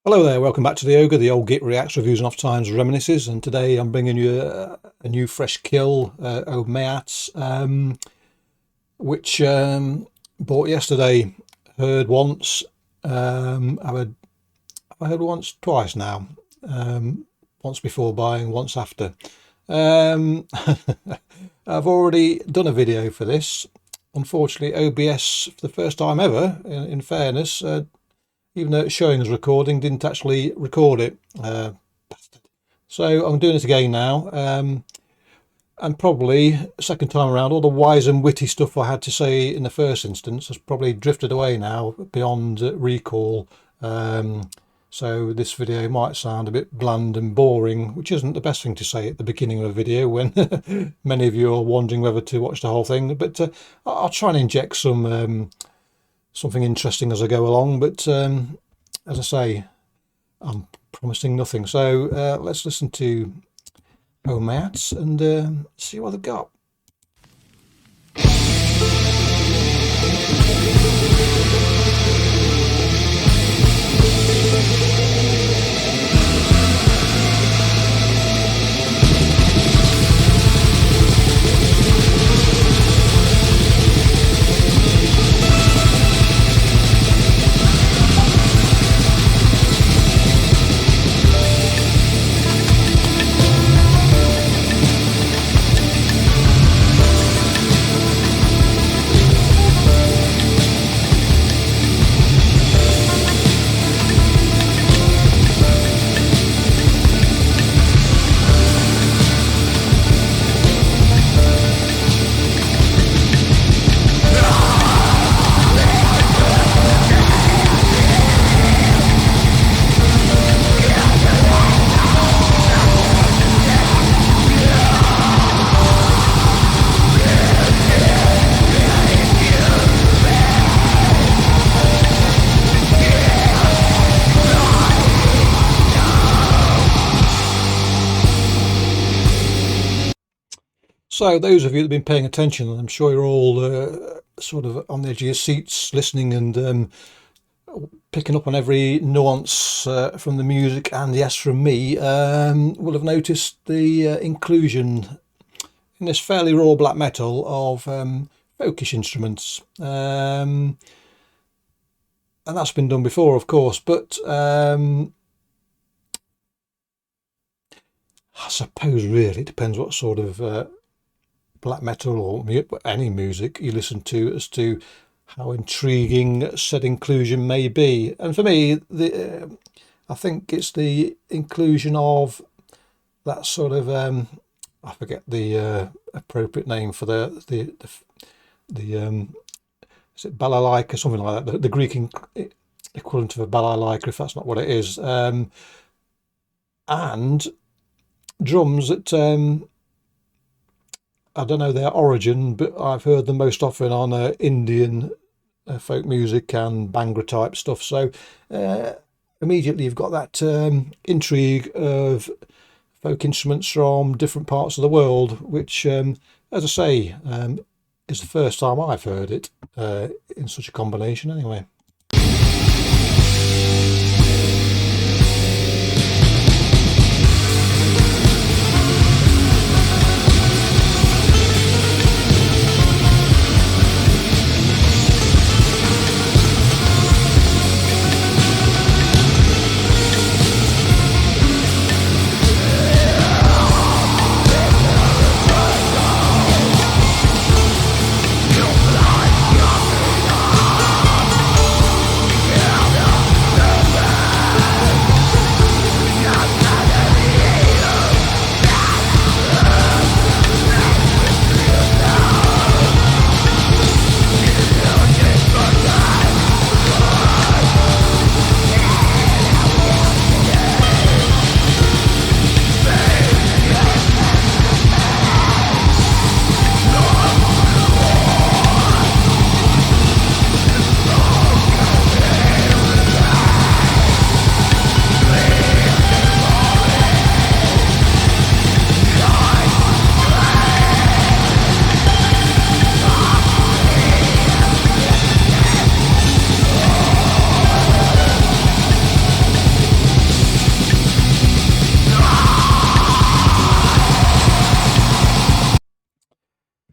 Hello there, welcome back to the Ogre, the old Git Reacts, Reviews and Off Times Reminiscences, and today I'm bringing you a new fresh kill, Meɣas, which bought yesterday. Heard once, I heard once, twice now, once before buying, once after. I've already done a video for this. Unfortunately, OBS, for the first time ever, in fairness, even though it's showing as recording, didn't actually record it. So I'm doing it again now, and probably second time around, all the wise and witty stuff I had to say in the first instance has probably drifted away now beyond recall. So this video might sound a bit bland and boring, which isn't the best thing to say at the beginning of a video when many of you are wondering whether to watch the whole thing. But I'll try and inject some something interesting as I go along, but as I say, I'm promising nothing. So let's listen to Meɣas and see what they've got. So those of you that have been paying attention, I'm sure you're all sort of on the edge of your seats listening and picking up on every nuance from the music, and yes, from me, will have noticed the inclusion in this fairly raw black metal of folkish instruments. And that's been done before, of course, but I suppose really it depends what sort of black metal or any music you listen to as to how intriguing said inclusion may be. And for me, I think it's the inclusion of that sort of I forget the appropriate name for the is it balalaika, something like that, the Greek equivalent of a balalaika, if that's not what it is, and drums that I don't know their origin, but I've heard them most often on Indian folk music and Bhangra type stuff. So immediately you've got that intrigue of folk instruments from different parts of the world, which, as I say, is the first time I've heard it in such a combination anyway.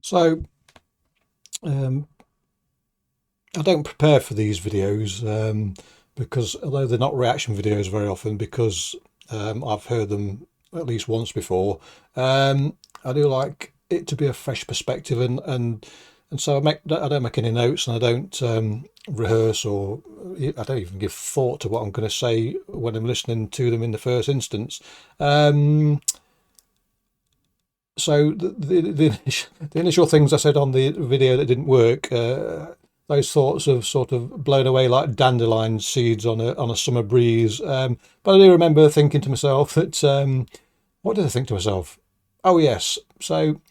So I don't prepare for these videos because although they're not reaction videos very often, because I've heard them at least once before, I do like it to be a fresh perspective, and so I don't make any notes, and I don't rehearse, or I don't even give thought to what I'm going to say when I'm listening to them in the first instance. So the initial things I said on the video that didn't work, those thoughts have sort of blown away like dandelion seeds on a summer breeze. But I do remember thinking to myself that, what did I think to myself? Oh yes. So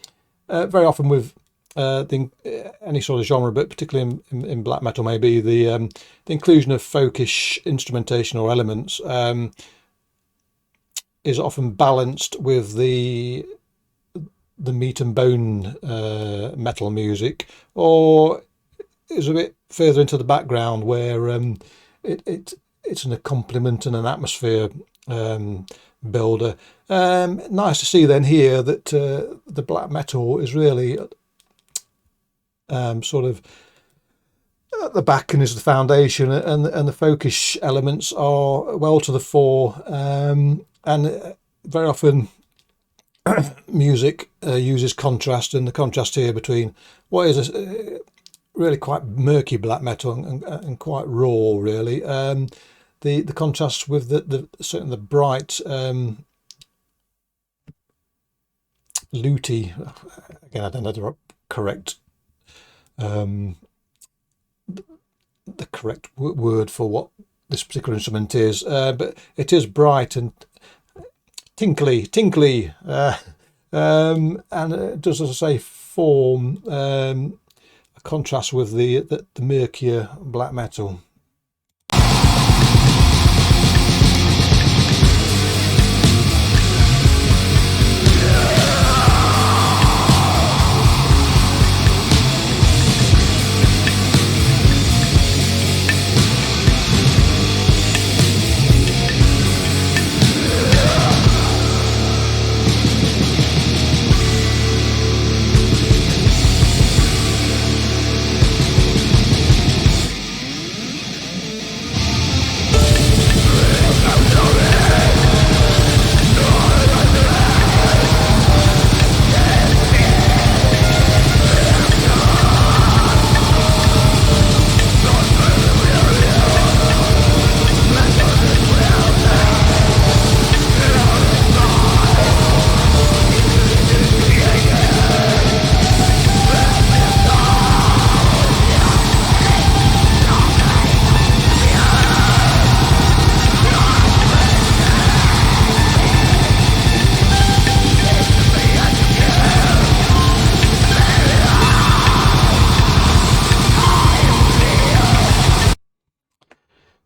very often with any sort of genre, but particularly in black metal, maybe the inclusion of folkish instrumentation or elements is often balanced with the meat and bone metal music, or is a bit further into the background, where it's an accompaniment and an atmosphere builder. Nice to see then here that the black metal is really sort of at the back and is the foundation, and the folkish elements are well to the fore, and very often music uses contrast, and the contrast here between what is a really quite murky black metal and quite raw, really. The contrast with certainly the bright looty, again I don't know the correct the correct word for what this particular instrument is, but it is bright and tinkly, and it does, as I say, form a contrast with the murkier black metal.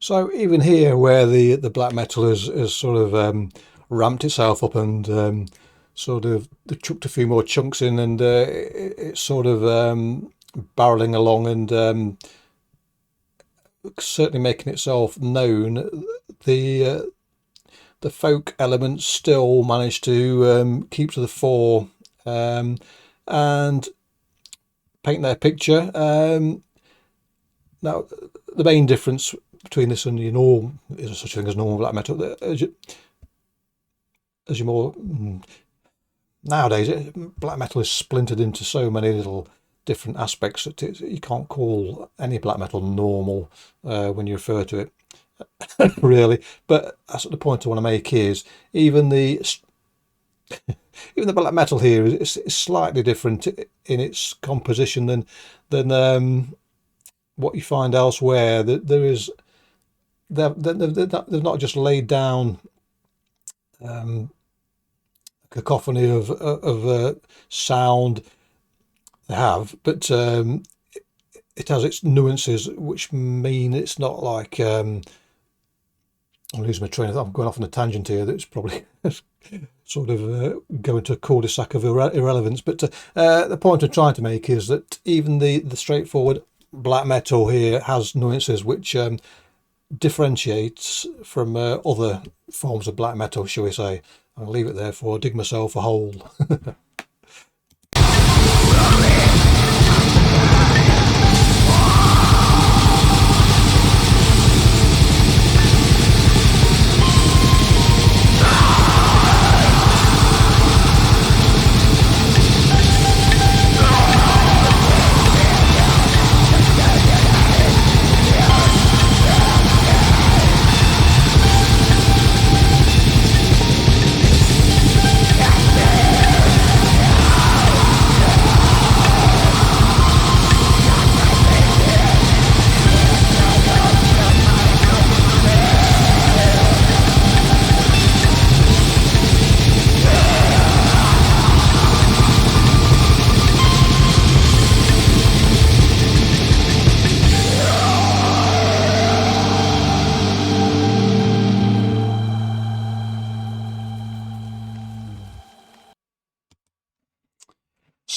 So even here, where the black metal is sort of ramped itself up and sort of chucked a few more chunks in, and it's sort of barreling along and certainly making itself known, the folk elements still manage to keep to the fore and paint their picture. Now, the main difference between this and your normal, is such a thing as normal black metal, as you more nowadays, black metal is splintered into so many little different aspects that you can't call any black metal normal when you refer to it, really. But that's the point I want to make is even the black metal here is slightly different in its composition than what you find elsewhere. That they've not just laid down cacophony of sound. They have, but it has its nuances, which mean it's not like I'm losing my train of thought. I'm going off on a tangent here that's probably sort of going to a cul-de-sac of irrelevance. But the point I'm trying to make is that even the straightforward black metal here has nuances which differentiates from other forms of black metal, shall we say. I'll leave it there for dig myself a hole.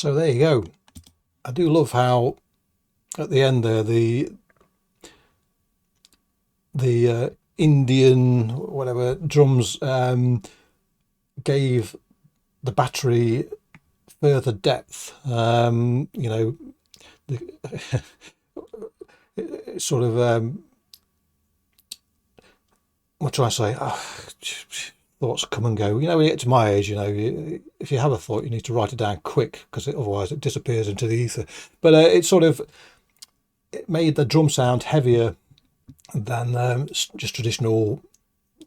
So there you go. I do love how at the end there the Indian whatever drums gave the battery further depth. You know, sort of what do I say? Thoughts come and go. You know, when you get to my age, you know, if you have a thought, you need to write it down quick, because otherwise it disappears into the ether. But it made the drum sound heavier than just traditional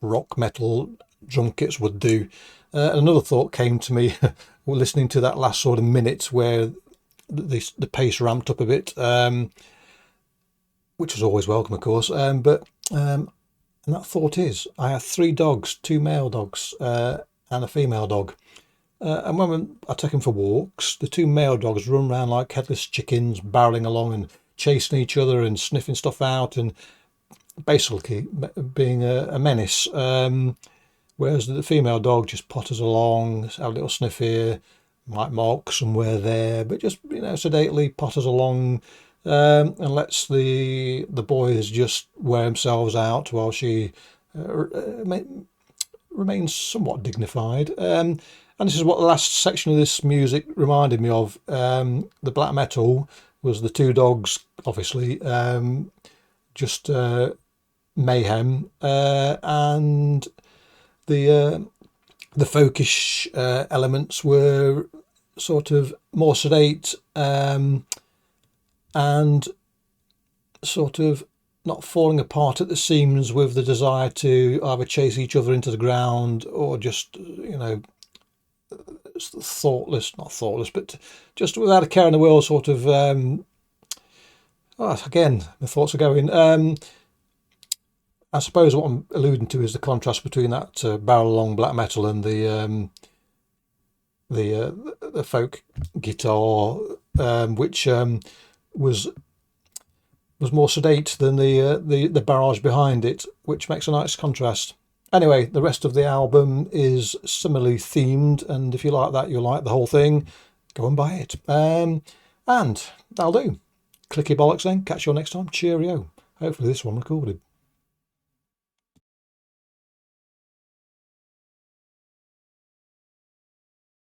rock metal drum kits would do. Another thought came to me while listening to that last sort of minute where the pace ramped up a bit, which was always welcome, of course. And that thought is, I have 3 dogs, 2 male dogs and a female dog. And when I take them for walks, the 2 male dogs run around like headless chickens, barreling along and chasing each other and sniffing stuff out and basically being a menace. Whereas the female dog just potters along, have a little sniff here, might mark somewhere there, but just, you know, sedately potters along, and lets the boys just wear themselves out while she remains somewhat dignified. And this is what the last section of this music reminded me of. The black metal was the 2 dogs, obviously, just mayhem, and the folkish elements were sort of more sedate, and sort of not falling apart at the seams with the desire to either chase each other into the ground or just, you know, not thoughtless, but just without a care in the world, sort of. Again, my thoughts are going. I suppose what I'm alluding to is the contrast between that barrel along black metal and the folk guitar, which was more sedate than the barrage behind it, which makes a nice contrast. Anyway, the rest of the album is similarly themed, and if you like that, you'll like the whole thing. Go and buy it. And that'll do. Clicky bollocks then. Catch you all next time. Cheerio. Hopefully this one recorded.